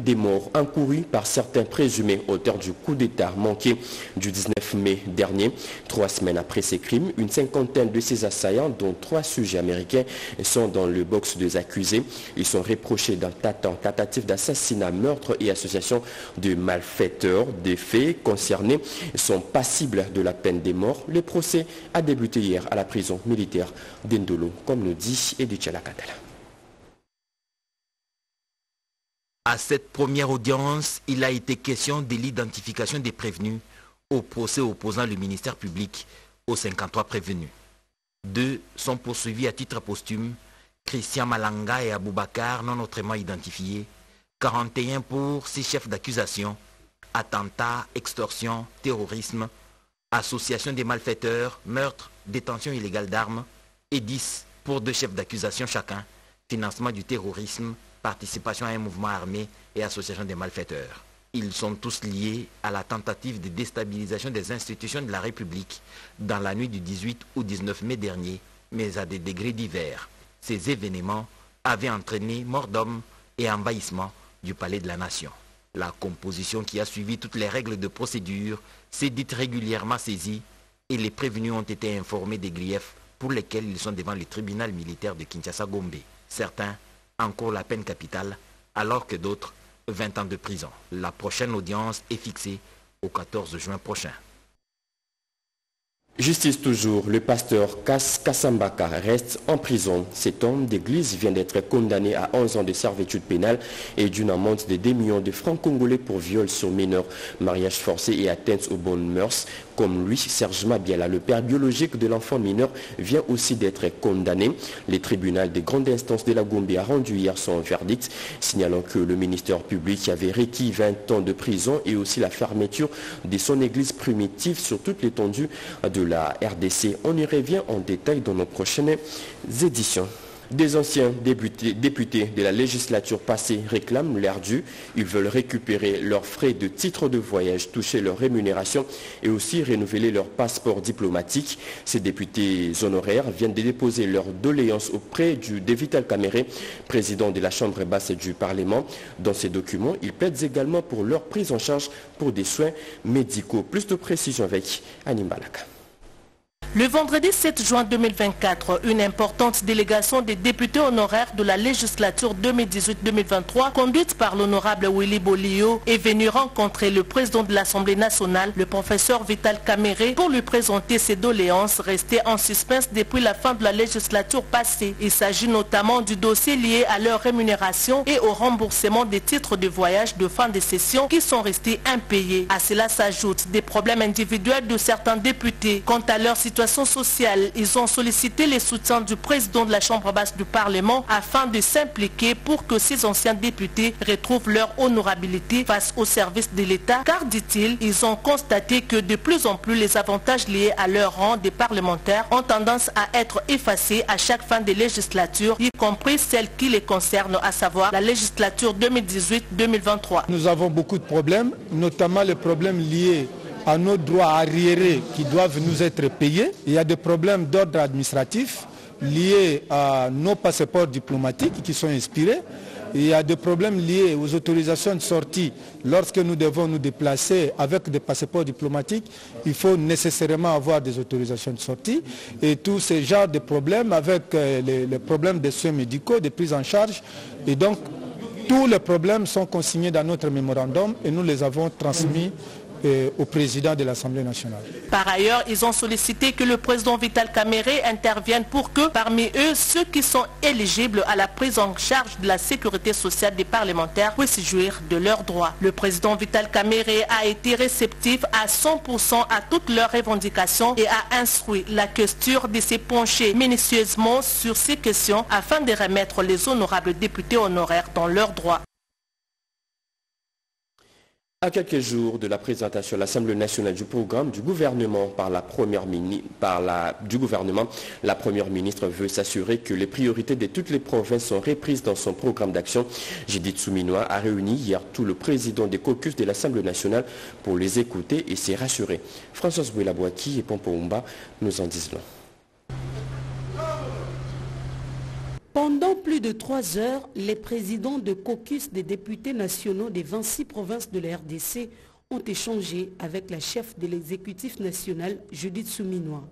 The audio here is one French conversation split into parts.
des morts encourus par certains présumés auteurs du coup d'État manqué du 19 mai dernier. 3 semaines après ces crimes, une cinquantaine de ces assaillants, dont 3 sujets américains, sont dans le box des accusés. Ils sont reprochés d'un tentative d'assassinat, meurtre et association de malfaiteurs. Des faits concernés sont passibles de la peine des morts. Le procès a débuté hier à la prison militaire d'Endolo, comme nous dit Edith Chalakatala. À cette première audience, il a été question de l'identification des prévenus au procès opposant le ministère public aux 53 prévenus. 2 sont poursuivis à titre posthume, Christian Malanga et Aboubakar non autrement identifiés, 41 pour 6 chefs d'accusation, attentat, extorsion, terrorisme, association des malfaiteurs, meurtre, détention illégale d'armes, et 10 pour 2 chefs d'accusation chacun, financement du terrorisme, participation à un mouvement armé et association des malfaiteurs. Ils sont tous liés à la tentative de déstabilisation des institutions de la République dans la nuit du 18 au 19 mai dernier, mais à des degrés divers. Ces événements avaient entraîné mort d'hommes et envahissement du palais de la Nation. La composition qui a suivi toutes les règles de procédure s'est dite régulièrement saisie et les prévenus ont été informés des griefs pour lesquels ils sont devant le tribunal militaire de Kinshasa-Gombe. Certains encourent la peine capitale, alors que d'autres 20 ans de prison. La prochaine audience est fixée au 14 juin prochain. Justice toujours, le pasteur Kassambaka reste en prison. Cet homme d'église vient d'être condamné à 11 ans de servitude pénale et d'une amende de 2 millions de francs congolais pour viol sur mineur, mariage forcé et atteinte aux bonnes mœurs. Comme lui, Serge Mabiala, le père biologique de l'enfant mineur, vient aussi d'être condamné. Le tribunal des grandes instances de la Gombe a rendu hier son verdict, signalant que le ministère public avait requis 20 ans de prison et aussi la fermeture de son église primitive sur toute l'étendue de la RDC. On y revient en détail dans nos prochaines éditions. Des anciens députés de la législature passée réclament l'air dû. Ils veulent récupérer leurs frais de titre de voyage, toucher leur rémunération et aussi renouveler leur passeport diplomatique. Ces députés honoraires viennent de déposer leur doléance auprès de Vital Kamere, président de la Chambre basse du Parlement. Dans ces documents, ils plaident également pour leur prise en charge pour des soins médicaux. Plus de précision avec Anim Balaka. Le vendredi 7 juin 2024, une importante délégation des députés honoraires de la législature 2018-2023, conduite par l'honorable Willy Bolio, est venue rencontrer le président de l'Assemblée nationale, le professeur Vital Kamere, pour lui présenter ses doléances restées en suspens depuis la fin de la législature passée. Il s'agit notamment du dossier lié à leur rémunération et au remboursement des titres de voyage de fin de session qui sont restés impayés. À cela s'ajoutent des problèmes individuels de certains députés. Quant à leur situation sociale, ils ont sollicité le soutien du président de la Chambre basse du Parlement afin de s'impliquer pour que ces anciens députés retrouvent leur honorabilité face au service de l'État, car, dit-il, ils ont constaté que de plus en plus les avantages liés à leur rang des parlementaires ont tendance à être effacés à chaque fin de législature, y compris celle qui les concerne, à savoir la législature 2018-2023. Nous avons beaucoup de problèmes, notamment les problèmes liés à nos droits arriérés qui doivent nous être payés. Il y a des problèmes d'ordre administratif liés à nos passeports diplomatiques qui sont expirés. Il y a des problèmes liés aux autorisations de sortie. Lorsque nous devons nous déplacer avec des passeports diplomatiques, il faut nécessairement avoir des autorisations de sortie. Et tous ces genres de problèmes avec les problèmes des soins médicaux, des prises en charge. Et donc, tous les problèmes sont consignés dans notre mémorandum et nous les avons transmis au président de l'Assemblée nationale. Par ailleurs, ils ont sollicité que le président Vital Kamere intervienne pour que, parmi eux, ceux qui sont éligibles à la prise en charge de la sécurité sociale des parlementaires puissent jouir de leurs droits. Le président Vital Kamere a été réceptif à 100% à toutes leurs revendications et a instruit la questure de se pencher minutieusement sur ces questions afin de remettre les honorables députés honoraires dans leurs droits. À quelques jours de la présentation à l'Assemblée nationale du programme du gouvernement par la première ministre veut s'assurer que les priorités de toutes les provinces sont reprises dans son programme d'action. Judith Souminoa a réuni hier tout le président des caucus de l'Assemblée nationale pour les écouter et s'y rassurer. Françoise Bouelabouaki et Pompoumba nous en disent long. Pendant plus de 3 heures, les présidents de caucus des députés nationaux des 26 provinces de la RDC ont échangé avec la chef de l'exécutif national, Judith Suminwa.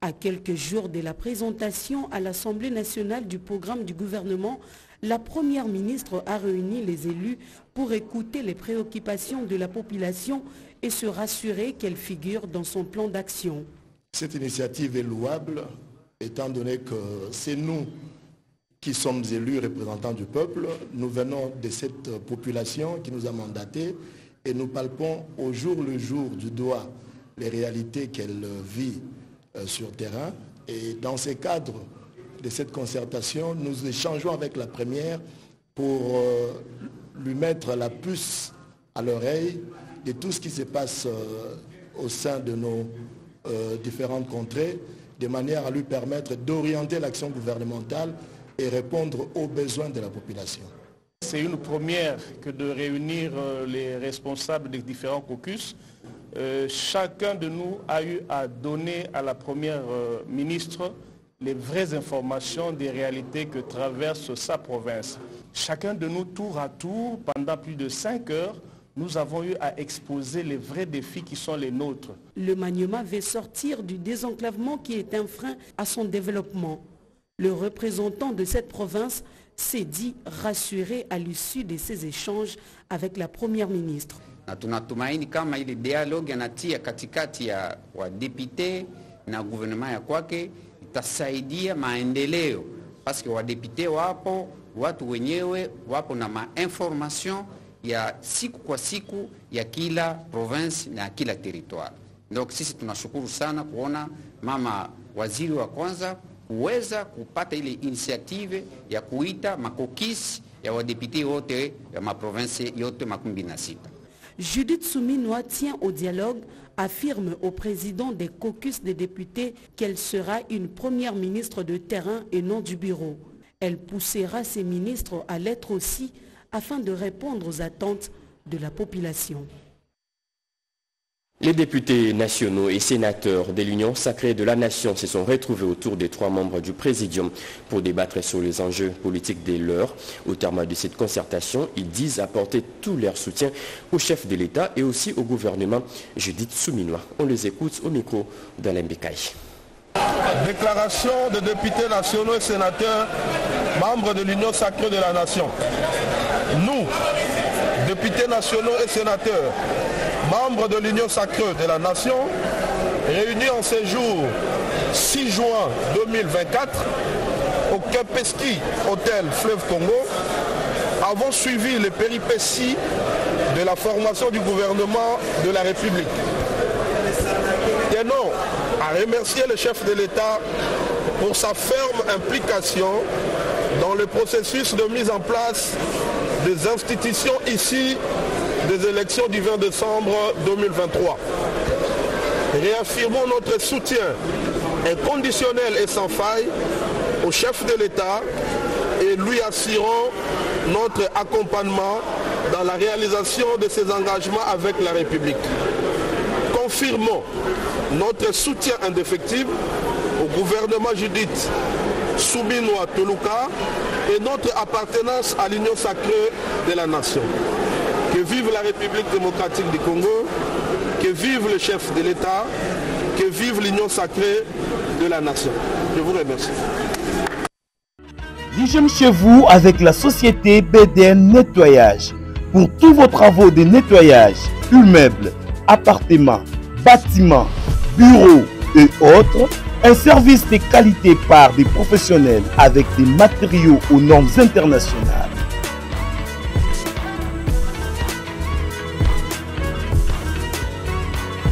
À quelques jours de la présentation à l'Assemblée nationale du programme du gouvernement, la première ministre a réuni les élus pour écouter les préoccupations de la population et se rassurer qu'elles figurent dans son plan d'action. Cette initiative est louable, étant donné que c'est nous qui sommes élus représentants du peuple. Nous venons de cette population qui nous a mandatés et nous palpons au jour le jour du doigt les réalités qu'elle vit sur terrain. Et dans ces cadres de cette concertation, nous échangeons avec la première pour lui mettre la puce à l'oreille de tout ce qui se passe au sein de nos différentes contrées, de manière à lui permettre d'orienter l'action gouvernementale et répondre aux besoins de la population. C'est une première que de réunir les responsables des différents caucus. Chacun de nous a eu à donner à la première ministre les vraies informations des réalités que traverse sa province. Chacun de nous, tour à tour, pendant plus de 5 heures, nous avons eu à exposer les vrais défis qui sont les nôtres. Le Maniema veut sortir du désenclavement qui est un frein à son développement. Le représentant de cette province s'est dit rassuré à l'issue de ces échanges avec la première ministre. Na tunatumaini kama ile dialogue anatia katikati ya wadepite na gouvernement ya kwake itasaidia maendeleo, paske wadepite wapo, watu wenyewe wapo na information ya siku kwa siku ya kila province na kila territoire. Donc sisi tunashukuru sana kuona mama waziri wa kwanza kuweza kupata ile initiative ya kuita makokisi ya wadepite wote ya maprovince yote 26. Judith Suminwa tient au dialogue, affirme au président des caucus des députés qu'elle sera une première ministre de terrain et non du bureau. Elle poussera ses ministres à l'être aussi afin de répondre aux attentes de la population. Les députés nationaux et sénateurs de l'Union sacrée de la Nation se sont retrouvés autour des 3 membres du Présidium pour débattre sur les enjeux politiques de l'heure. Au terme de cette concertation, ils disent apporter tout leur soutien au chef de l'État et aussi au gouvernement. Judith Suminwa. On les écoute au micro d'Alain Bekaï. Déclaration de députés nationaux et sénateurs, membres de l'Union sacrée de la Nation. Nous, députés nationaux et sénateurs, membres de l'Union sacrée de la Nation, réunis en ce jour 6 juin 2024 au Kempinski Hôtel Fleuve Congo, avons suivi les péripéties de la formation du gouvernement de la République. Tenons à remercier le chef de l'État pour sa ferme implication dans le processus de mise en place des institutions issues des élections du 20 décembre 2023. Réaffirmons notre soutien inconditionnel et sans faille au chef de l'État et lui assurons notre accompagnement dans la réalisation de ses engagements avec la République. Confirmons notre soutien indéfectible au gouvernement Judith Suminwa Tuluka et notre appartenance à l'Union sacrée de la Nation. Que vive la République démocratique du Congo, que vive le chef de l'État, que vive l'Union sacrée de la Nation. Je vous remercie. L'hygiène chez vous avec la société BDN Nettoyage. Pour tous vos travaux de nettoyage, immeubles, appartements, bâtiments, bureaux et autres, un service de qualité par des professionnels avec des matériaux aux normes internationales.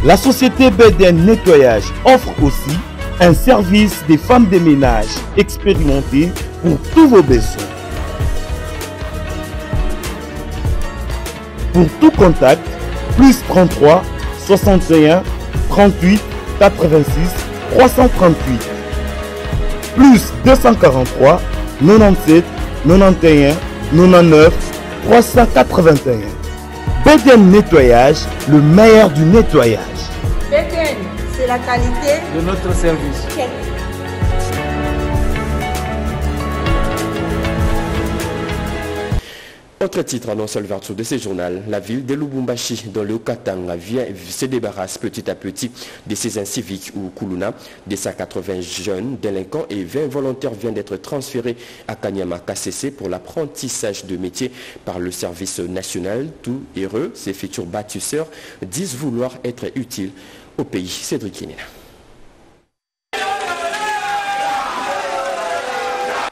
La société BDN Nettoyage offre aussi un service des femmes de ménage expérimentées pour tous vos besoins. Pour tout contact, plus 33 61 38 86 338, plus 243 97 91 99 381. BDN Nettoyage, le meilleur du nettoyage. BDN, c'est la qualité de notre service. Autre titre annoncé l'ouverture de ce journal, la ville de Lubumbashi dans le Haut-Katanga se débarrasse petit à petit de ses inciviques ou Kuluna. Des 180 jeunes délinquants et 20 volontaires viennent d'être transférés à Kanyama KCC pour l'apprentissage de métier par le service national. Tout heureux, ces futurs bâtisseurs disent vouloir être utiles au pays. Cédric Kenina.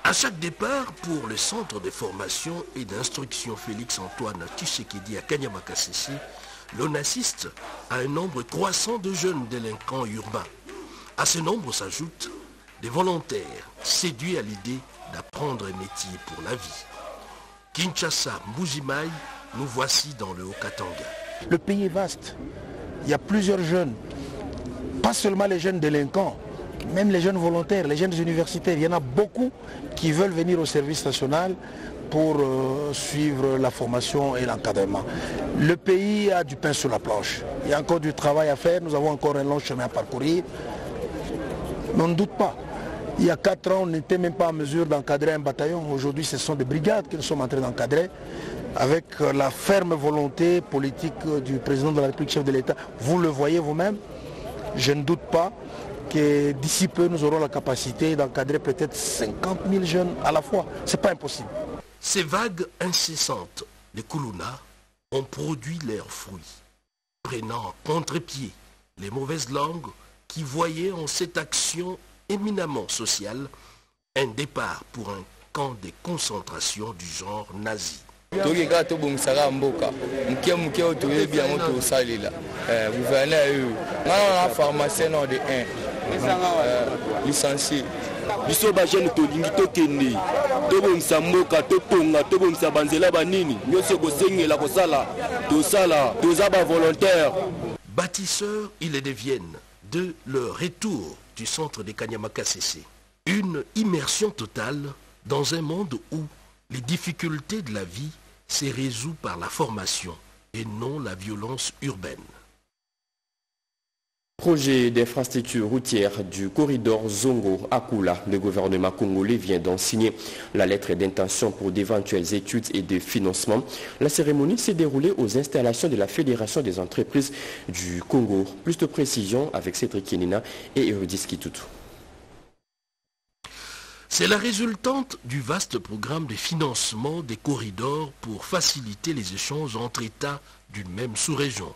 À chaque départ, pour le centre de formation et d'instruction Félix-Antoine Tshisekedi à Kanyama KCC, l'on assiste à un nombre croissant de jeunes délinquants urbains. À ce nombre s'ajoutent des volontaires séduits à l'idée d'apprendre un métier pour la vie. Kinshasa, Mbujimai, nous voici dans le Haut-Katanga. Le pays est vaste. Il y a plusieurs jeunes, pas seulement les jeunes délinquants, même les jeunes volontaires, les jeunes universitaires. Il y en a beaucoup qui veulent venir au service national pour suivre la formation et l'encadrement. Le pays a du pain sur la planche. Il y a encore du travail à faire. Nous avons encore un long chemin à parcourir. Mais on ne doute pas. Il y a 4 ans, on n'était même pas en mesure d'encadrer un bataillon. Aujourd'hui, ce sont des brigades que nous sommes en train d'encadrer avec la ferme volonté politique du président de la République, chef de l'État. Vous le voyez vous-même. Je ne doute pas que d'ici peu, nous aurons la capacité d'encadrer peut-être 50 000 jeunes à la fois. Ce n'est pas impossible. Ces vagues incessantes de Kuluna ont produit leurs fruits, prenant en contre-pied les mauvaises langues qui voyaient en cette action éminemment sociale un départ pour un camp de concentration du genre nazi. Licencié. Biso ba jeune tolingi tokende tobomisa mboka totonga tobomisa banzela banini nyonso kosengela kosala tosala toza ba volontaire. Bâtisseurs, ils les deviennent de leur retour du centre de Kanyama KCC. Une immersion totale dans un monde où les difficultés de la vie se résout par la formation et non la violence urbaine. Projet d'infrastructure routière du corridor Zongo-Akula. Le gouvernement congolais vient d'en signer la lettre d'intention pour d'éventuelles études et de financement. La cérémonie s'est déroulée aux installations de la Fédération des entreprises du Congo. Plus de précisions avec Cédric Kenina et Eurydice Kitutu. C'est la résultante du vaste programme de financement des corridors pour faciliter les échanges entre États d'une même sous-région.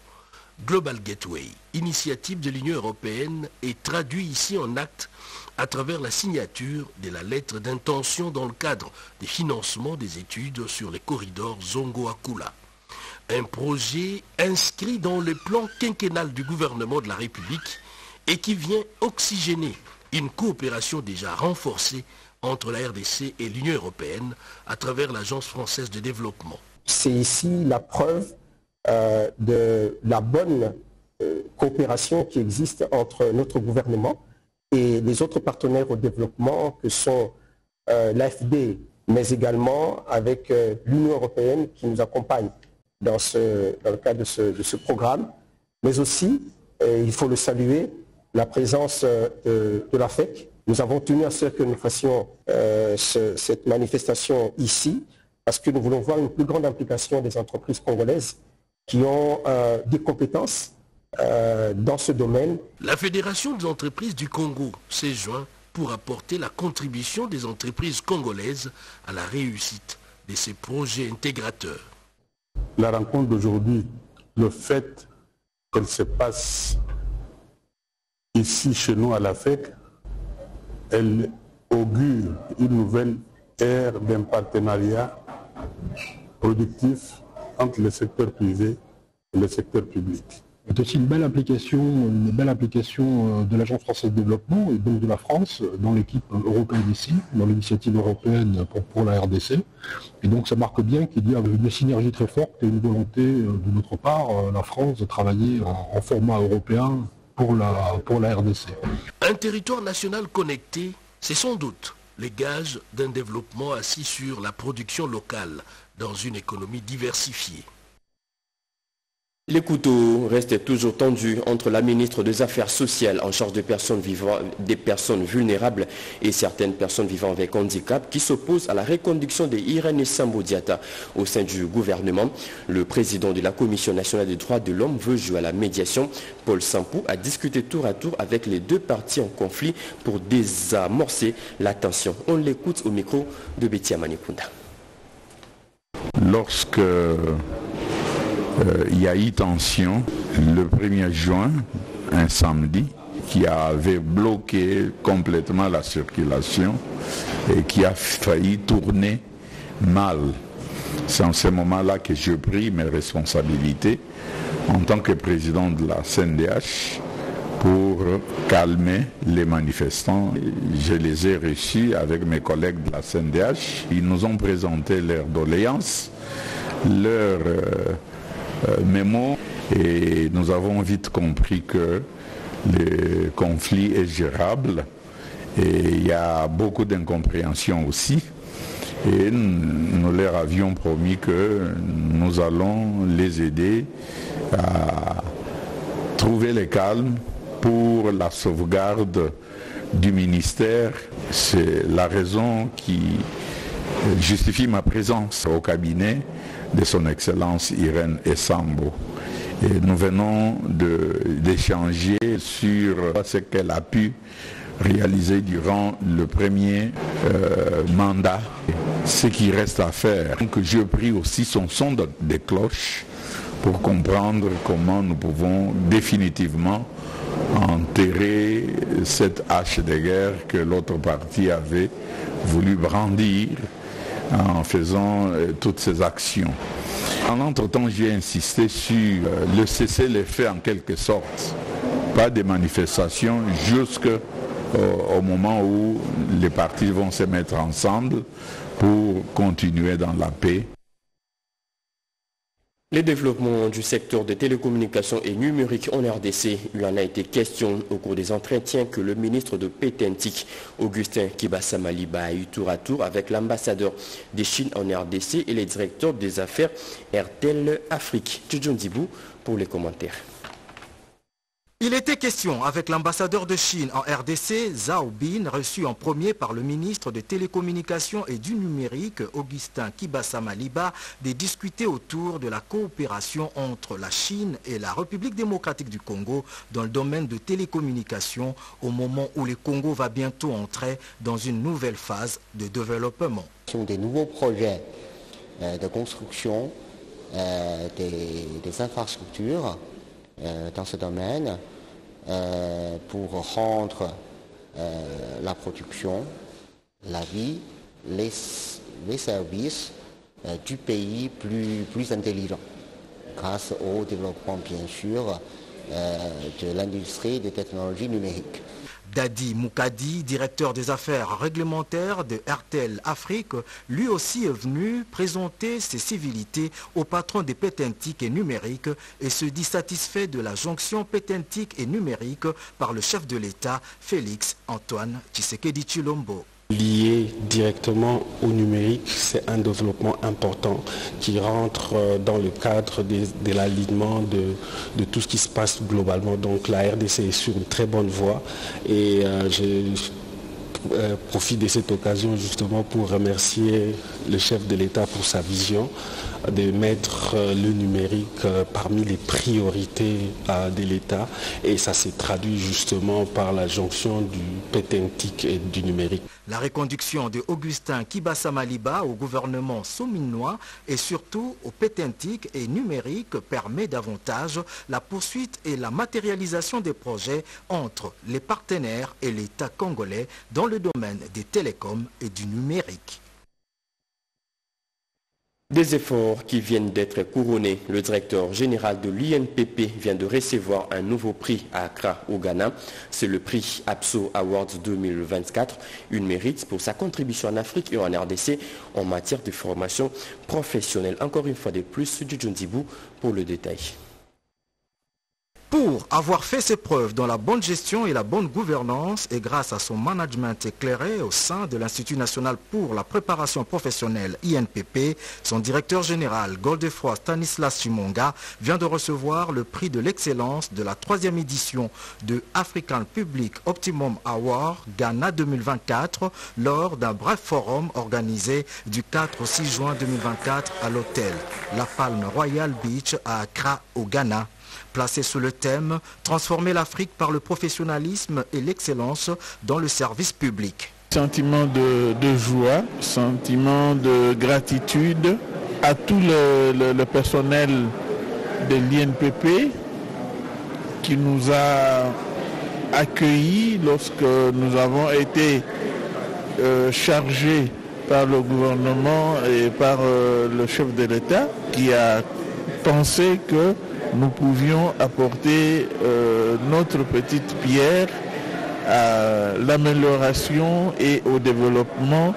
Global Gateway, initiative de l'Union européenne, est traduit ici en acte à travers la signature de la lettre d'intention dans le cadre des financements des études sur les corridors Zongo-Akula. Un projet inscrit dans le plan quinquennal du gouvernement de la République et qui vient oxygéner une coopération déjà renforcée entre la RDC et l'Union européenne à travers l'Agence française de développement. C'est ici la preuve de la bonne coopération qui existe entre notre gouvernement et les autres partenaires au développement que sont l'AFD, mais également avec l'Union européenne qui nous accompagne dans le cadre de ce programme, mais aussi, il faut le saluer, la présence de l'AFEC. Nous avons tenu à ce que nous fassions cette manifestation ici parce que nous voulons voir une plus grande implication des entreprises congolaises qui ont des compétences dans ce domaine. La Fédération des entreprises du Congo s'est jointe pour apporter la contribution des entreprises congolaises à la réussite de ces projets intégrateurs. La rencontre d'aujourd'hui, le fait qu'elle se passe ici chez nous à l'AFEC, elle augure une nouvelle ère d'un partenariat productif entre le secteur privé et le secteur public. C'est aussi une belle application de l'Agence française de développement et donc de la France dans l'équipe européenne ici, dans l'initiative européenne pour la RDC. Et donc ça marque bien qu'il y a une synergie très forte et une volonté de notre part, la France, de travailler en format européen pour la RDC. Un territoire national connecté, c'est sans doute les gages d'un développement assis sur la production locale dans une économie diversifiée. Les couteaux restent toujours tendus entre la ministre des Affaires sociales en charge des personnes vulnérables et certaines personnes vivant avec handicap qui s'opposent à la reconduction de Irène Sambodiata au sein du gouvernement. Le président de la Commission nationale des droits de l'homme veut jouer à la médiation. Paul Sampou a discuté tour à tour avec les deux parties en conflit pour désamorcer la tension. On l'écoute au micro de Betty Manikunda. Lorsque il y a eu tension le 1er juin, un samedi, qui avait bloqué complètement la circulation et qui a failli tourner mal. C'est en ce moment-là que j'ai pris mes responsabilités en tant que président de la CNDH pour calmer les manifestants. Je les ai reçus avec mes collègues de la CNDH. Ils nous ont présenté leurs doléances, leurs mémo, et nous avons vite compris que le conflit est gérable et il y a beaucoup d'incompréhension aussi, et nous leur avions promis que nous allons les aider à trouver le calme pour la sauvegarde du ministère. C'est la raison qui justifie ma présence au cabinet de son Excellence Irène Sambo. Et nous venons d'échanger sur ce qu'elle a pu réaliser durant le premier mandat, ce qui reste à faire. Donc je prie aussi son son de cloche pour comprendre comment nous pouvons définitivement enterrer cette hache de guerre que l'autre partie avait voulu brandir en faisant toutes ces actions. En entre-temps, j'ai insisté sur le cessez-le-feu en quelque sorte. Pas de manifestations jusqu'au moment où les partis vont se mettre ensemble pour continuer dans la paix. Les développements du secteur des télécommunications et numériques en RDC, il en a été question au cours des entretiens que le ministre de Pétentique, Augustin Kibasa Maliba, a eu tour à tour avec l'ambassadeur de Chine en RDC et les directeurs des affaires RTL Afrique. Tudjon Dibou pour les commentaires. Il était question avec l'ambassadeur de Chine en RDC, Zhao Bin, reçu en premier par le ministre des Télécommunications et du Numérique, Augustin Kibasa Maliba, de discuter autour de la coopération entre la Chine et la République démocratique du Congo dans le domaine de télécommunications au moment où le Congo va bientôt entrer dans une nouvelle phase de développement. Des nouveaux projets de construction des infrastructures dans ce domaine pour rendre la production, la vie, les services du pays plus intelligents grâce au développement bien sûr de l'industrie des technologies numériques. Dadi Moukadi, directeur des affaires réglementaires de RTL Afrique, lui aussi est venu présenter ses civilités au patron des Pétentique et numérique et se dit satisfait de la jonction Pétentique et numérique par le chef de l'État, Félix Antoine Tshisekedi Tshilombo. Lié directement au numérique, c'est un développement important qui rentre dans le cadre de l'alignement de tout ce qui se passe globalement. Donc la RDC est sur une très bonne voie et je profite de cette occasion justement pour remercier le chef de l'État pour sa vision de mettre le numérique parmi les priorités de l'État et ça s'est traduit justement par la jonction du Pétentique et du numérique. La reconduction de Augustin Kibasa Maliba au gouvernement sominois et surtout au Pétentique et numérique permet davantage la poursuite et la matérialisation des projets entre les partenaires et l'État congolais dans le domaine des télécoms et du numérique. Des efforts qui viennent d'être couronnés. Le directeur général de l'INPP vient de recevoir un nouveau prix à Accra, au Ghana. C'est le prix APSO Awards 2024. Une mérite pour sa contribution en Afrique et en RDC en matière de formation professionnelle. Encore une fois de plus, du Djondibou pour le détail. Pour avoir fait ses preuves dans la bonne gestion et la bonne gouvernance et grâce à son management éclairé au sein de l'Institut national pour la préparation professionnelle INPP, son directeur général Godefroy Stanislas Chimonga vient de recevoir le prix de l'excellence de la 3e édition de African Public Optimum Award Ghana 2024 lors d'un bref forum organisé du 4 au 6 juin 2024 à l'hôtel La Palme Royal Beach à Accra au Ghana. Placé sous le thème « Transformer l'Afrique par le professionnalisme et l'excellence dans le service public ». Sentiment de joie, sentiment de gratitude à tout le personnel de l'INPP qui nous a accueillis lorsque nous avons été chargés par le gouvernement et par le chef de l'État qui a pensé que nous pouvions apporter notre petite pierre à l'amélioration et au développement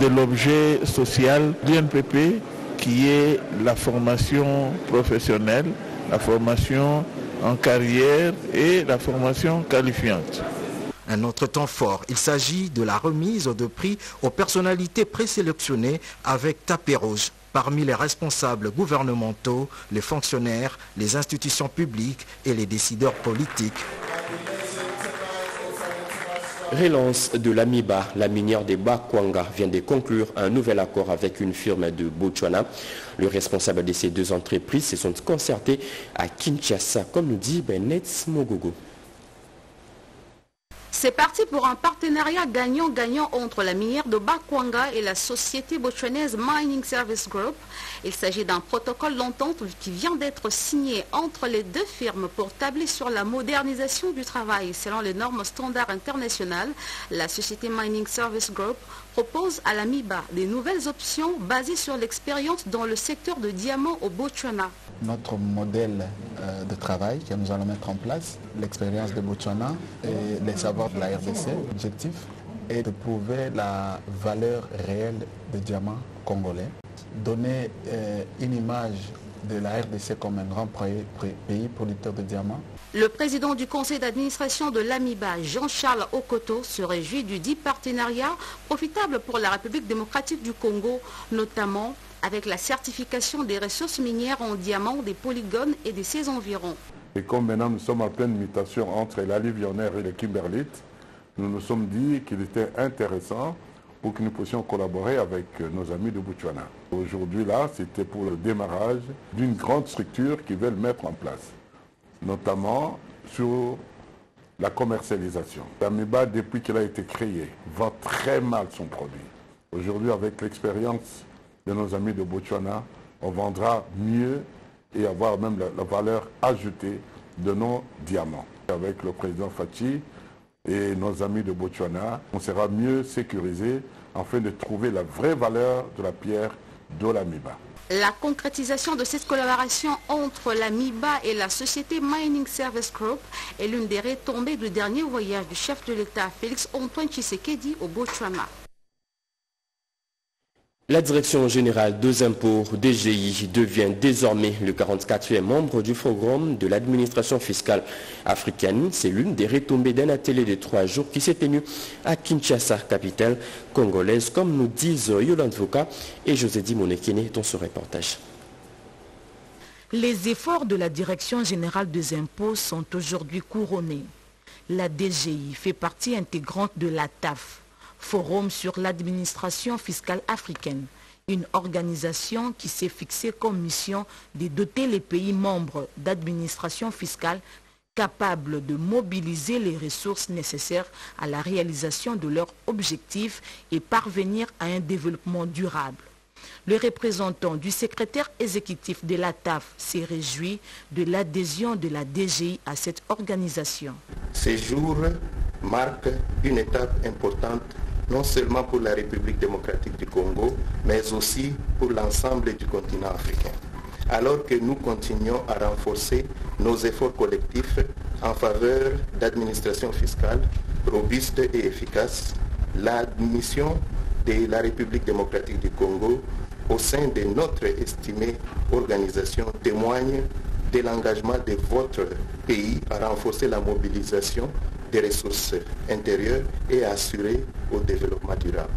de l'objet social du NPP qui est la formation professionnelle, la formation en carrière et la formation qualifiante. Un autre temps fort, il s'agit de la remise de prix aux personnalités présélectionnées avec tapis rouge. Parmi les responsables gouvernementaux, les fonctionnaires, les institutions publiques et les décideurs politiques. Relance de l'Amiba, la minière de Bakwanga vient de conclure un nouvel accord avec une firme de Botswana. Le responsable de ces deux entreprises se sont concertés à Kinshasa, comme nous dit Benet Mogogo. C'est parti pour un partenariat gagnant-gagnant entre la minière de Bakwanga et la société botswanaise Mining Service Group. Il s'agit d'un protocole d'entente qui vient d'être signé entre les deux firmes pour tabler sur la modernisation du travail. Selon les normes standards internationales, la société Mining Service Group propose à l'Amiba des nouvelles options basées sur l'expérience dans le secteur de diamants au Botswana. Notre modèle de travail que nous allons mettre en place, l'expérience de Botswana et les savoirs de la RDC. L'objectif est de prouver la valeur réelle des diamants congolais, donner une image de la RDC comme un grand pays producteur de diamants. Le président du conseil d'administration de l'Amiba, Jean-Charles Okoto, se réjouit du dit partenariat profitable pour la République démocratique du Congo, notamment avec la certification des ressources minières en diamants, des polygones et de ses environs. Et comme maintenant nous sommes en pleine mutation entre la Livionnaire et le Kimberlite, nous nous sommes dit qu'il était intéressant pour que nous puissions collaborer avec nos amis de Botswana. Aujourd'hui là, c'était pour le démarrage d'une grande structure qu'ils veulent mettre en place, notamment sur la commercialisation. L'Amiba, depuis qu'il a été créé, vend très mal son produit. Aujourd'hui, avec l'expérience de nos amis de Botswana, on vendra mieux et avoir même la valeur ajoutée de nos diamants. Avec le président Fachi et nos amis de Botswana, on sera mieux sécurisé afin de trouver la vraie valeur de la pierre de l'Amiba. La concrétisation de cette collaboration entre l'Amiba et la société Mining Service Group est l'une des retombées du dernier voyage du chef de l'État, Félix-Antoine Tshisekedi, au Botswana. La Direction générale des impôts, DGI, devient désormais le 44e membre du Forum de l'administration fiscale africaine. C'est l'une des retombées d'un atelier de 3 jours qui s'est tenu à Kinshasa, capitale congolaise, comme nous disent Yolande Voka et José Dimonekene dans ce reportage. Les efforts de la Direction générale des impôts sont aujourd'hui couronnés. La DGI fait partie intégrante de la TAF, Forum sur l'administration fiscale africaine, une organisation qui s'est fixée comme mission de doter les pays membres d'administration fiscale capables de mobiliser les ressources nécessaires à la réalisation de leurs objectifs et parvenir à un développement durable. Le représentant du secrétaire exécutif de la TAF s'est réjoui de l'adhésion de la DGI à cette organisation. Ces jours marquent une étape importante non seulement pour la République démocratique du Congo, mais aussi pour l'ensemble du continent africain. Alors que nous continuons à renforcer nos efforts collectifs en faveur d'administration fiscale robuste et efficace, la mission de la République démocratique du Congo au sein de notre estimée organisation témoigne de l'engagement de votre pays à renforcer la mobilisation des ressources intérieures et à assurer au développement durable.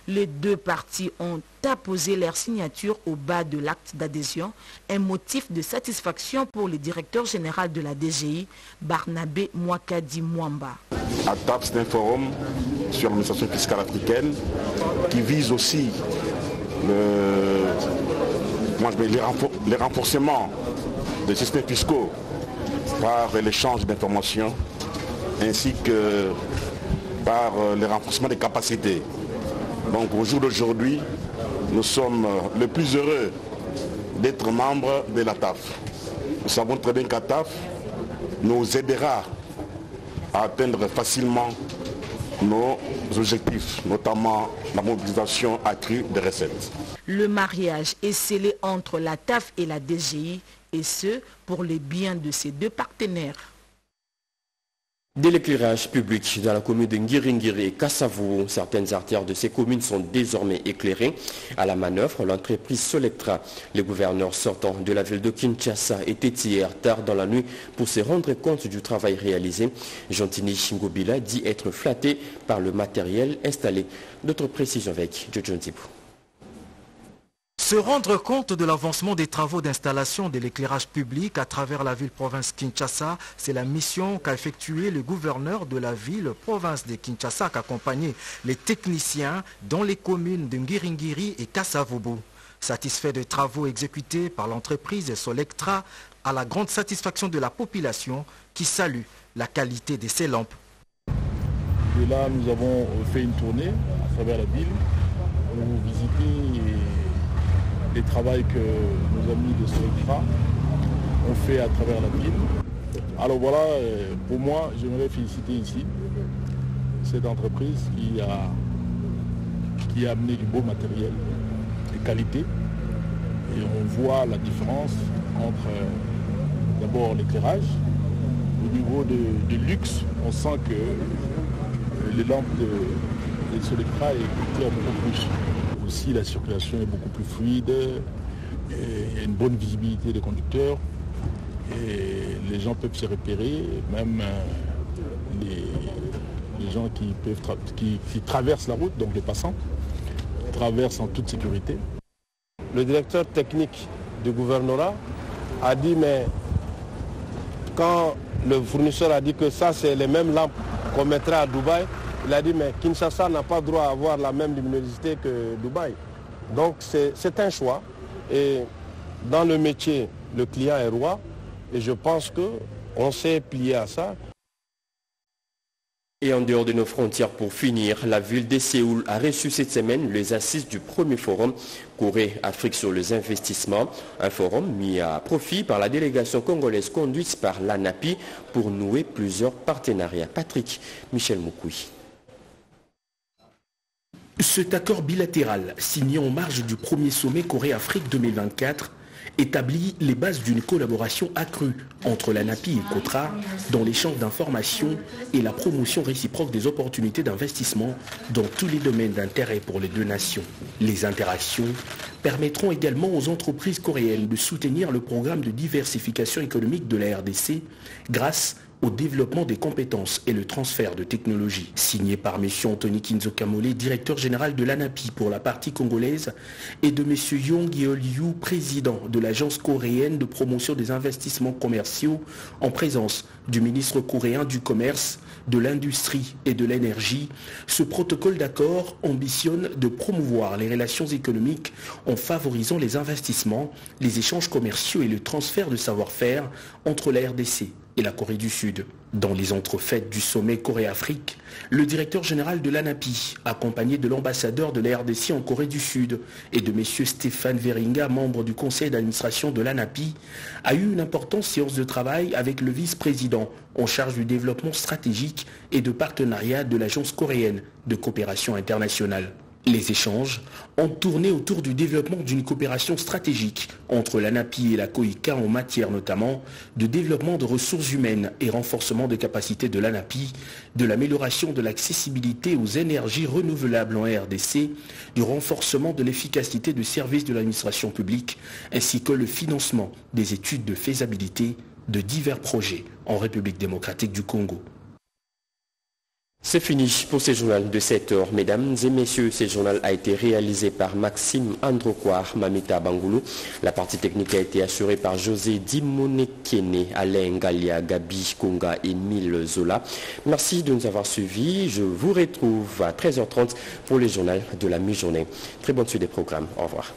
Les deux parties ont apposé leur signature au bas de l'acte d'adhésion, un motif de satisfaction pour le directeur général de la DGI, Barnabé Mwakadi Mwamba. ATAF, c'est un forum sur l'administration fiscale africaine qui vise aussi les renforcements des systèmes fiscaux par l'échange d'informations ainsi que par le renforcement des capacités. Donc au jour d'aujourd'hui, nous sommes les plus heureux d'être membres de l'ATAF. Nous savons très bien qu'ATAF nous aidera à atteindre facilement nos objectifs, notamment la mobilisation accrue des recettes. Le mariage est scellé entre la TAF et la DGI, et ce, pour le bien de ces deux partenaires. De l'éclairage public dans la commune de Ngiringiri et Kassavou, certaines artères de ces communes sont désormais éclairées. À la manœuvre, l'entreprise Solectra, le gouverneur sortant de la ville de Kinshasa, était hier tard dans la nuit pour se rendre compte du travail réalisé. Jantini Ngobila dit être flatté par le matériel installé. D'autres précisions avec Jojo Ntibou. Se rendre compte de l'avancement des travaux d'installation de l'éclairage public à travers la ville-province Kinshasa, c'est la mission qu'a effectué le gouverneur de la ville-province de Kinshasa, qu'accompagnaient les techniciens dans les communes de Ngiringiri et Kasavubu. Satisfait des travaux exécutés par l'entreprise Solectra, à la grande satisfaction de la population qui salue la qualité de ces lampes. Et là, nous avons fait une tournée à travers la ville pour visiter les travaux que nos amis de Solectra ont fait à travers la ville. Alors voilà, pour moi, j'aimerais féliciter ici cette entreprise qui a amené du beau matériel de qualité. Et on voit la différence entre d'abord l'éclairage. Au niveau de luxe, on sent que les lampes de Solectra éclairent beaucoup plus. Aussi, la circulation est beaucoup plus fluide, il y a une bonne visibilité des conducteurs et les gens peuvent se repérer, même les gens qui traversent la route, donc les passants, traversent en toute sécurité. Le directeur technique du gouvernorat a dit, mais quand le fournisseur a dit que ça c'est les mêmes lampes qu'on mettrait à Dubaï, il a dit, mais Kinshasa n'a pas droit à avoir la même luminosité que Dubaï. Donc c'est un choix. Et dans le métier, le client est roi. Et je pense qu'on s'est plié à ça. Et en dehors de nos frontières, pour finir, la ville de Séoul a reçu cette semaine les assises du premier forum Corée-Afrique sur les investissements. Un forum mis à profit par la délégation congolaise conduite par l'ANAPI pour nouer plusieurs partenariats. Patrick Michel Moukoui. Cet accord bilatéral, signé en marge du premier sommet Corée-Afrique 2024, établit les bases d'une collaboration accrue entre l'ANAPI et COTRA dans l'échange d'informations et la promotion réciproque des opportunités d'investissement dans tous les domaines d'intérêt pour les deux nations. Les interactions permettront également aux entreprises coréennes de soutenir le programme de diversification économique de la RDC grâce au développement des compétences et le transfert de technologies. Signé par M. Anthony Kinzo Kamole, directeur général de l'ANAPI pour la partie congolaise, et de M. Yong Yeol-yu, président de l'agence coréenne de promotion des investissements commerciaux, en présence du ministre coréen du Commerce, de l'Industrie et de l'Énergie, ce protocole d'accord ambitionne de promouvoir les relations économiques en favorisant les investissements, les échanges commerciaux et le transfert de savoir-faire entre la RDC et la Corée du Sud. Dans les entrefaites du sommet Corée-Afrique, le directeur général de l'ANAPI, accompagné de l'ambassadeur de la RDC en Corée du Sud et de M. Stéphane Veringa, membre du conseil d'administration de l'ANAPI, a eu une importante séance de travail avec le vice-président en charge du développement stratégique et de partenariat de l'agence coréenne de coopération internationale. Les échanges ont tourné autour du développement d'une coopération stratégique entre l'ANAPI et la COICA en matière notamment de développement de ressources humaines et renforcement des capacités de l'ANAPI, de l'amélioration de l'accessibilité aux énergies renouvelables en RDC, du renforcement de l'efficacité du service de l'administration publique, ainsi que le financement des études de faisabilité de divers projets en République démocratique du Congo. C'est fini pour ce journal de 7 heures. Mesdames et messieurs, ce journal a été réalisé par Maxime Androkwar, Mamita Bangoulou. La partie technique a été assurée par José Dimonekene, Alain Galia, Gabi Konga et Emile Zola. Merci de nous avoir suivis. Je vous retrouve à 13h30 pour le journal de la mi-journée. Très bonne suite des programmes. Au revoir.